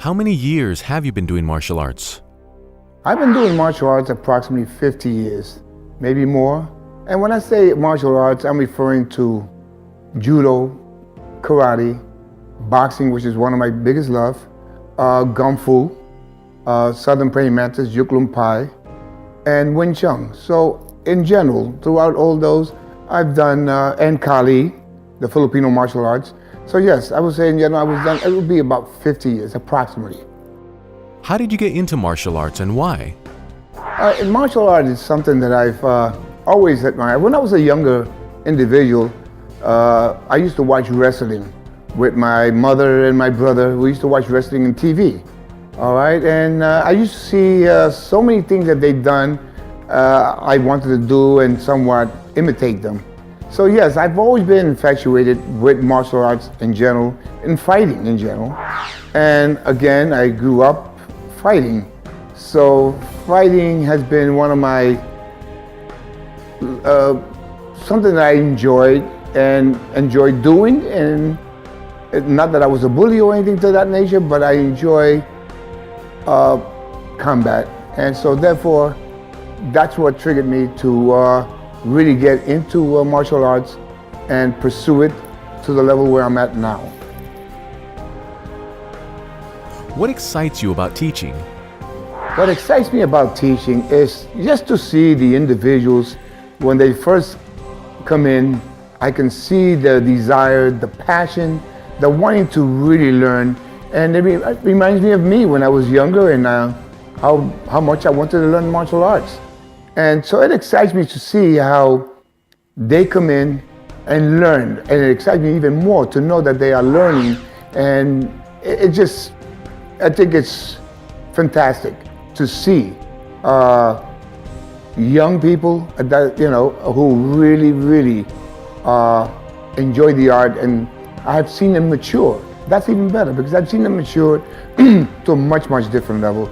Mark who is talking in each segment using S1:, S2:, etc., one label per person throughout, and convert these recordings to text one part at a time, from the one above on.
S1: How many years have you been doing martial arts?
S2: I've been doing martial arts approximately 50 years, maybe more. And when I say martial arts, I'm referring to judo, karate, boxing, which is one of my biggest love, kung fu, southern praying mantis, Juklum Pai, and Wing Chun. So in general, throughout all those, I've done, and Kali, the Filipino martial arts. So yes, I would say in general, it would be about 50 years, approximately.
S1: How did you get into martial arts and why?
S2: Martial art is something that I've always admired. When I was a younger individual, I used to watch wrestling with my mother and my brother. We used to watch wrestling on TV, all right? And I used to see so many things that they'd done I wanted to do and somewhat imitate them. So yes, I've always been infatuated with martial arts in general, and fighting in general. And again, I grew up fighting. So fighting has been one of my, something that I enjoyed doing, and not that I was a bully or anything to that nature, but I enjoy combat. And so therefore, that's what triggered me to really get into martial arts and pursue it to the level where I'm at now.
S1: What excites you about teaching?
S2: What excites me about teaching is just to see the individuals when they first come in. I can see the desire, the passion, the wanting to really learn. And it reminds me of me when I was younger and how much I wanted to learn martial arts. And so it excites me to see how they come in and learn. And it excites me even more to know that they are learning. And I think it's fantastic to see young people that, who really enjoy the art, and I've seen them mature. That's even better because I've seen them mature to a much different level.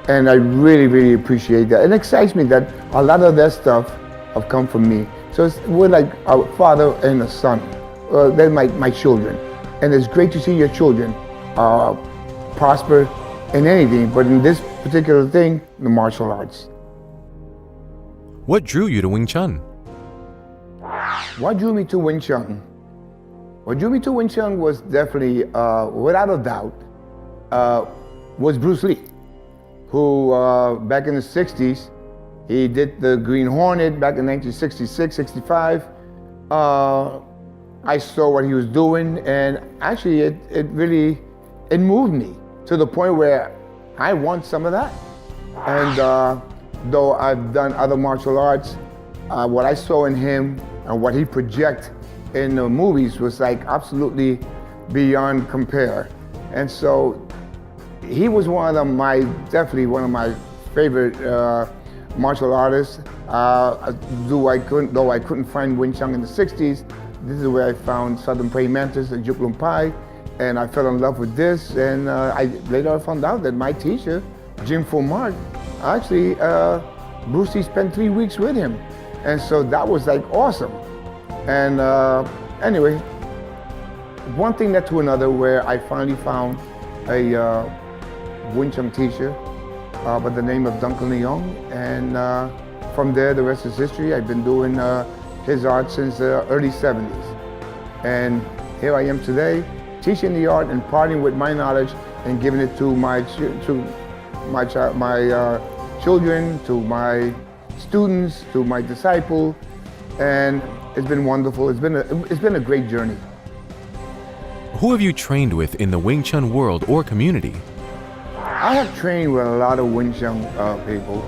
S2: And I really appreciate that. It excites me that a lot of that stuff have come from me. So we're like a father and a son. They're my children. And it's great to see your children prosper in anything, but in this particular thing, the martial arts.
S1: What drew you to Wing Chun?
S2: What drew me to Wing Chun? What drew me to Wing Chun was definitely, without a doubt, was Bruce Lee, who back in the 60s, he did the Green Hornet back in 1966, 65. I saw what he was doing, and actually it moved me to the point where I want some of that. And though I've done other martial arts, what I saw in him and what he projected in the movies was like absolutely beyond compare. And so he was definitely one of my favorite martial artists. Though I couldn't find Wing Chun in the 60s, this is where I found Southern Praying Mantis and Juklum Pai, and I fell in love with this. And later I found out that my teacher, Jim Mark, actually, Bruce Lee spent 3 weeks with him. And so that was like awesome. And anyway, one thing led to another where I finally found a Wing Chun teacher by the name of Duncan Leong. And from there, the rest is history. I've been doing his art since the early 70s. And here I am today, teaching the art, imparting with my knowledge and giving it to my children, to my students, to my disciples, and it's been wonderful. It's been a great journey.
S1: Who have you trained with in the Wing Chun world or community?
S2: I have trained with a lot of Wing Chun people.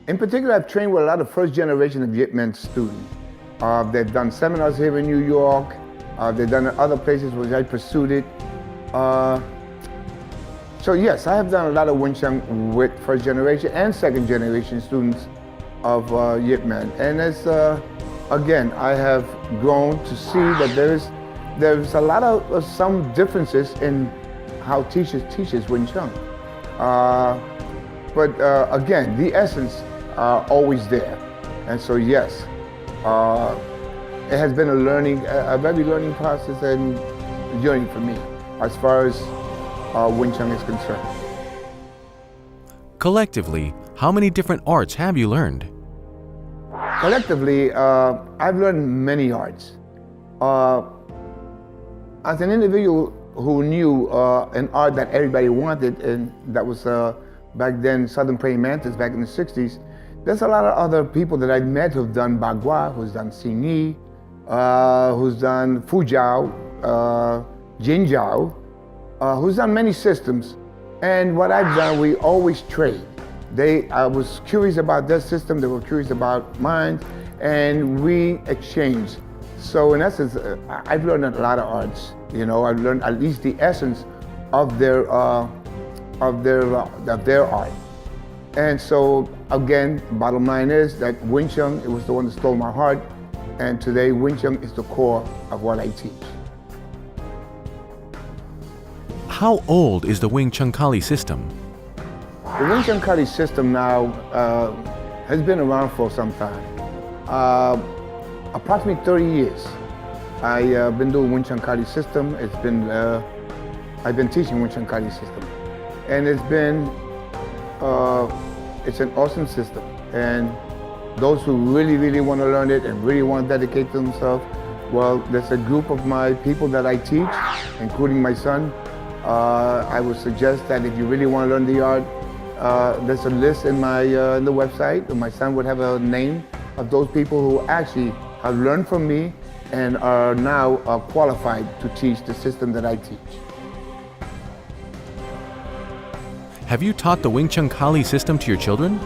S2: In particular, I've trained with a lot of first generation of Yip Men students. They've done seminars here in New York. They've done it other places which I pursued it. So yes, I have done a lot of Wing Chun with first generation and second generation students of Yip Men. And it's, again, I have grown to see that there's a lot of some differences in how teachers Wing Chun. But again, the essence are always there. And so yes, it has been a very learning process and journey for me as far as Wing Chun is concerned.
S1: Collectively, how many different arts have you learned?
S2: Collectively, I've learned many arts. As an individual who knew an art that everybody wanted, and that was back then Southern Praying Mantis back in the 60s, there's a lot of other people that I've met who've done Bagua, who's done Xingyi, who's done Fujiao, Jinjiao, who's done many systems. And what I've done, we always trade. I was curious about their system, they were curious about mine, and we exchanged. So in essence, I've learned a lot of arts. You know, I've learned at least the essence of their art. And so again, bottom line is that Wing Chun, it was the one that stole my heart. And today, Wing Chun is the core of what I teach.
S1: How old is the Wing Chun Kali System?
S2: The Wing Chun Kali System now has been around for some time. Approximately 30 years. I've been doing Wing Chun Kali System. I've been teaching Wing Chun Kali System. And it's an awesome system. And those who really, really want to learn it and really want to dedicate themselves, well, there's a group of my people that I teach, including my son. I would suggest that if you really want to learn the art, there's a list in the website, and my son would have a name of those people who actually have learned from me and are now qualified to teach the system that I teach.
S1: Have you taught the Wing Chun Kali System to your children?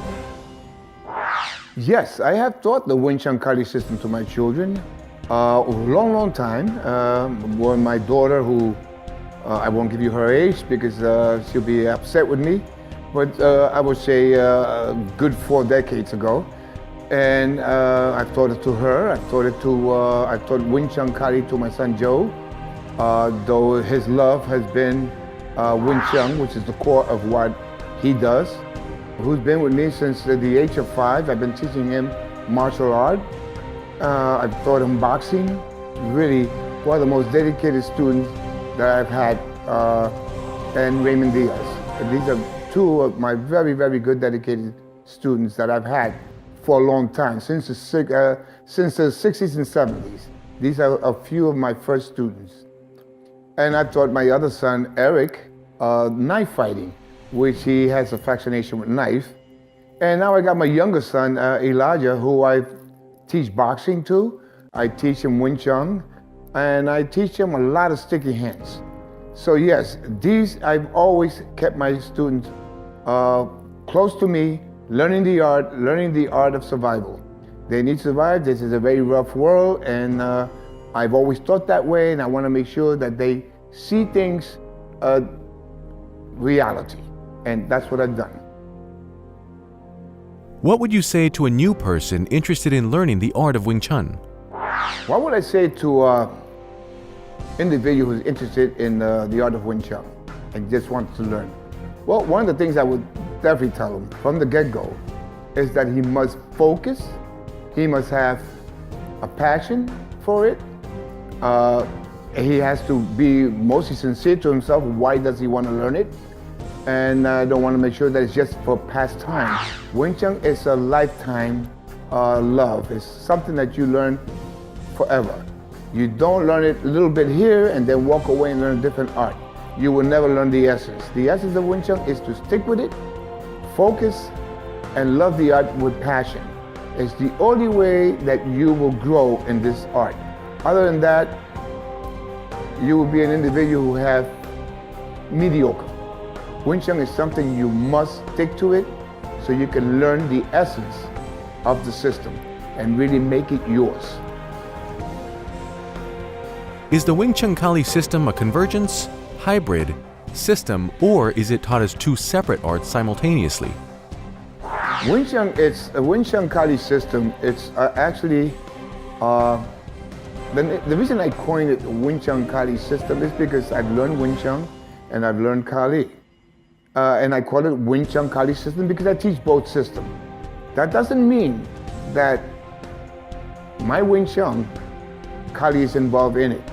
S2: Yes, I have taught the Wing Chun Kali System to my children a long time. When my daughter, who I won't give you her age because she'll be upset with me, but I would say a good 4 decades ago. And I've taught it to her. I taught Wing Chun Kali to my son Joe, though his love has been Wing Chun, which is the core of what he does. Who's been with me since the age of 5. I've been teaching him martial art. I've taught him boxing. Really, one of the most dedicated students that I've had, and Raymond Diaz. These are 2 of my very, very good dedicated students that I've had for a long time, since the 60s and 70s. These are a few of my first students. And I've taught my other son, Eric, knife fighting, which he has a fascination with knife. And now I got my younger son, Elijah, who I teach boxing to. I teach him Wing Chun, and I teach him a lot of sticky hands. So yes, I've always kept my students close to me, learning the art of survival. They need to survive. This is a very rough world, and I've always thought that way, and I want to make sure that they see things reality, and that's what I've done.
S1: What would you say to a new person interested in learning the art of Wing Chun?
S2: What would I say to an individual who's interested in the art of Wing Chun and just wants to learn? Well, one of the things I would definitely tell him from the get-go is that he must focus, he must have a passion for it, he has to be mostly sincere to himself. Why does he want to learn it? And I don't want to make sure that it's just for pastime. Wing Chun is a lifetime love. It's something that you learn forever. You don't learn it a little bit here and then walk away and learn a different art. You will never learn the essence. The essence of Wing Chun is to stick with it, focus, and love the art with passion. It's the only way that you will grow in this art. Other than that, you will be an individual who have mediocre. Wing Chun is something you must stick to it so you can learn the essence of the system and really make it yours.
S1: Is the Wing Chun Kali System a convergence, hybrid, system, or is it taught as 2 separate arts simultaneously?
S2: Wing Chun, it's a Wing Chun Kali System. It's actually, the reason I coined it Wing Chun Kali System is because I've learned Wing Chun and I've learned Kali. And I call it Wing Chun Kali System because I teach both systems. That doesn't mean that my Wing Chun, Kali is involved in it,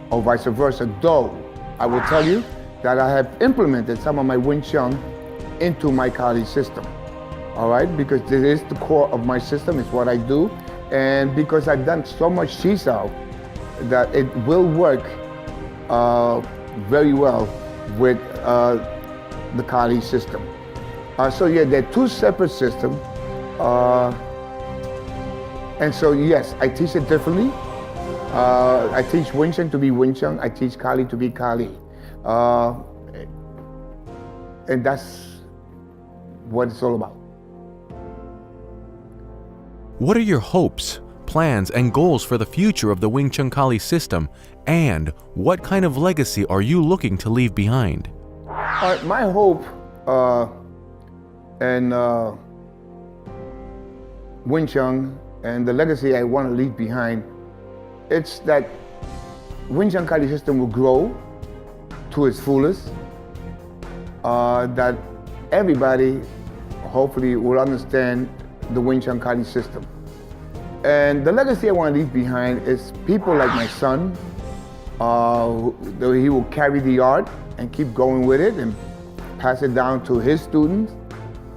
S2: or vice versa. Though, I will tell you, that I have implemented some of my Wing Chun into my Kali system. All right, because this is the core of my system, it's what I do. And because I've done so much Chisao, that it will work very well with the Kali system. So yeah, they're two separate systems. And so yes, I teach it differently. I teach Wing Chun to be Wing Chun, I teach Kali to be Kali. And that's what it's all about.
S1: What are your hopes, plans, and goals for the future of the Wing Chun Kali system, and what kind of legacy are you looking to leave behind?
S2: My hope and Wing Chun and the legacy I want to leave behind, it's that Wing Chun Kali system will grow to its fullest, that everybody hopefully will understand the Wing Chun Kali system. And the legacy I want to leave behind is people like my son. He will carry the art and keep going with it and pass it down to his students.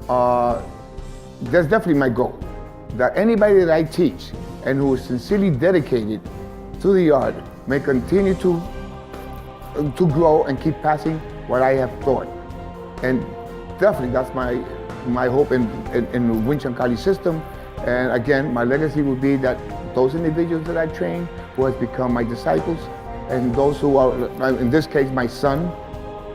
S2: That's definitely my goal, that anybody that I teach and who is sincerely dedicated to the art may continue to grow and keep passing what I have taught. And definitely that's my hope in the Wing Chun Kali system. And again, my legacy would be that those individuals that I train, who has become my disciples, and those who are, in this case, my son,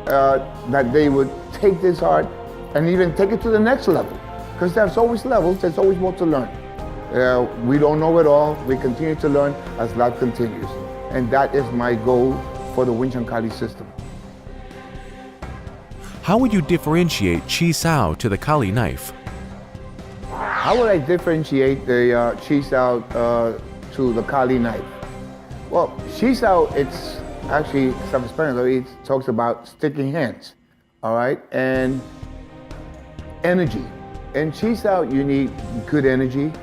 S2: that they would take this art and even take it to the next level. Because there's always levels, there's always more to learn. We don't know it all, we continue to learn as life continues. And that is my goal for the Wing Chun Kali system.
S1: How would you differentiate Chisao to the Kali knife?
S2: How would I differentiate the Chisao to the Kali knife? Well, Chisao, it's actually self-explanatory. It talks about sticking hands, all right, and energy. In Chisao, you need good energy.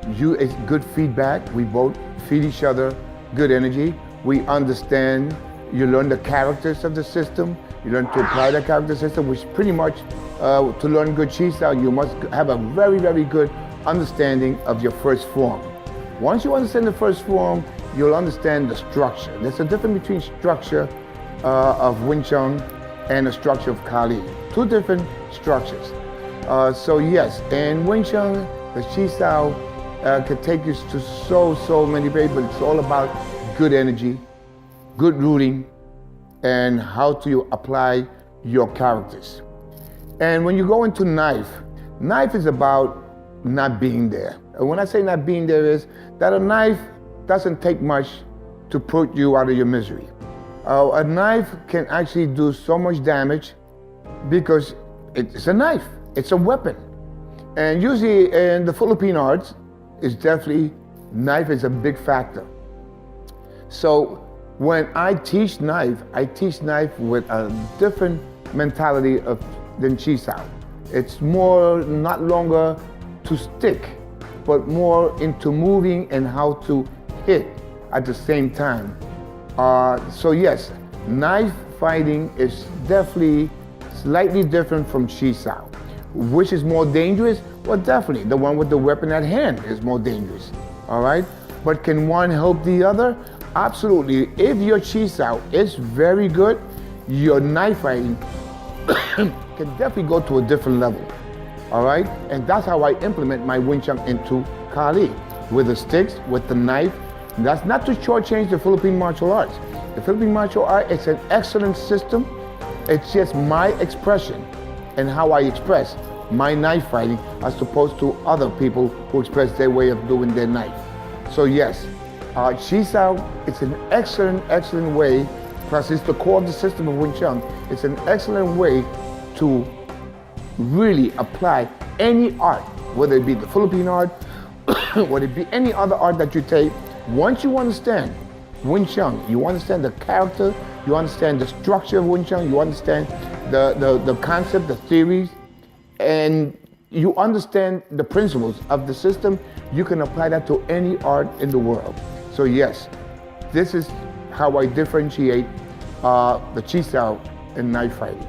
S2: It's good feedback. We both feed each other good energy. We understand. You learn the characters of the system. You learn to apply the character system, which pretty much, to learn good Chisao, you must have a very, very good understanding of your first form. Once you understand the first form, you'll understand the structure. There's a difference between structure of Wing Chun and the structure of Kali. Two different structures. So yes, in Wing Chun, the Chisao can take you to so many ways, but it's all about good energy, good rooting, and how to apply your characters. And when you go into knife is about not being there. And when I say not being there is that a knife doesn't take much to put you out of your misery. A knife can actually do so much damage because it's a knife, it's a weapon. And usually in the Philippine arts, it's definitely, knife is a big factor. So when I teach knife with a different mentality than Chisao. It's more, not longer to stick, but more into moving and how to hit at the same time. So yes, knife fighting is definitely slightly different from Chisao. Which is more dangerous? Well, definitely the one with the weapon at hand is more dangerous, all right? But can one help the other? Absolutely. If your Chisao is very good, your knife fighting can definitely go to a different level, all right? And that's how I implement my Wing Chun into Kali, with the sticks, with the knife. And that's not to shortchange the Philippine martial arts. The Philippine martial art, it's an excellent system. It's just my expression and how I express my knife fighting as opposed to other people who express their way of doing their knife. So yes, Chisao, it's an excellent way, plus it's the core of the system of Wing Chun. It's an excellent way to really apply any art, whether it be the Philippine art, whether it be any other art that you take. Once you understand Wing Chun, you understand the character, you understand the structure of Wing Chun, you understand the concept, the theories, and you understand the principles of the system, you can apply that to any art in the world. So yes, this is how I differentiate the Chisao in knife fighting.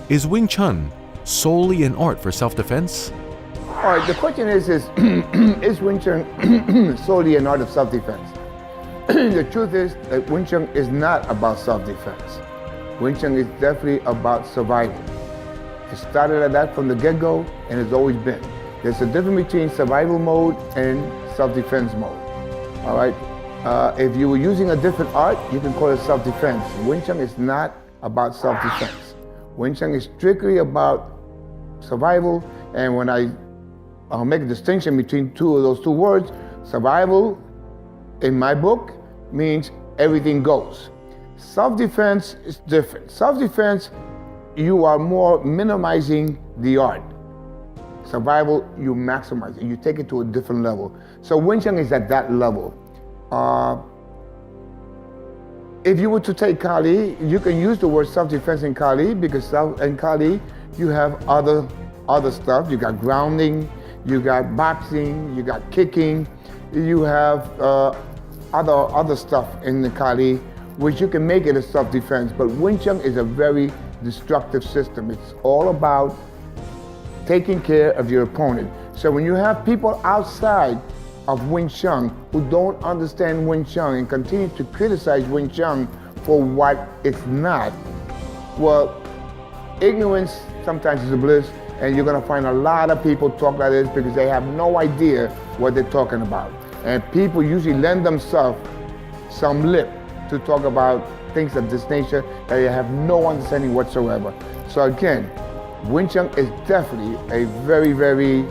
S1: Is Wing Chun solely an art for self-defense?
S2: All right, the question is Wing Chun solely an art of self-defense? The truth is that Wing Chun is not about self-defense. Wing Chun is definitely about survival. It started at that from the get-go and has always been. There's a difference between survival mode and self-defense mode. All right? If you were using a different art, you can call it self-defense. Wing Chun is not about self-defense. Wing Chun is strictly about survival, and when I'll make a distinction between those two words, survival, in my book, means everything goes. Self-defense is different. Self-defense, you are more minimizing the art. Survival, you maximize it. You take it to a different level. So Wing Chun is at that level. If you were to take Kali, you can use the word self-defense in Kali because in Kali, you have other stuff. You got grounding, you got boxing, you got kicking, you have other stuff in the Kali, which you can make it a self-defense. But Wing Chun is a very destructive system. It's all about taking care of your opponent. So when you have people outside of Wing Chun who don't understand Wing Chun and continue to criticize Wing Chun for what it's not, well, ignorance sometimes is a bliss, and you're gonna find a lot of people talk like this because they have no idea what they're talking about. And people usually lend themselves some lip to talk about things of this nature that they have no understanding whatsoever. So again, Wing Chun is definitely a very, very,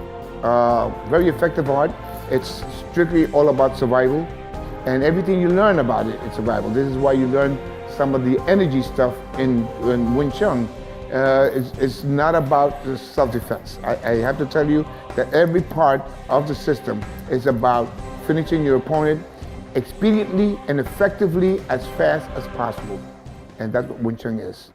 S2: very effective art. It's strictly all about survival, and everything you learn about it is survival. This is why you learn some of the energy stuff in Wing Chun. It's not about the self-defense. I have to tell you that every part of the system is about finishing your opponent expediently and effectively as fast as possible. And that's what Wing Chun is.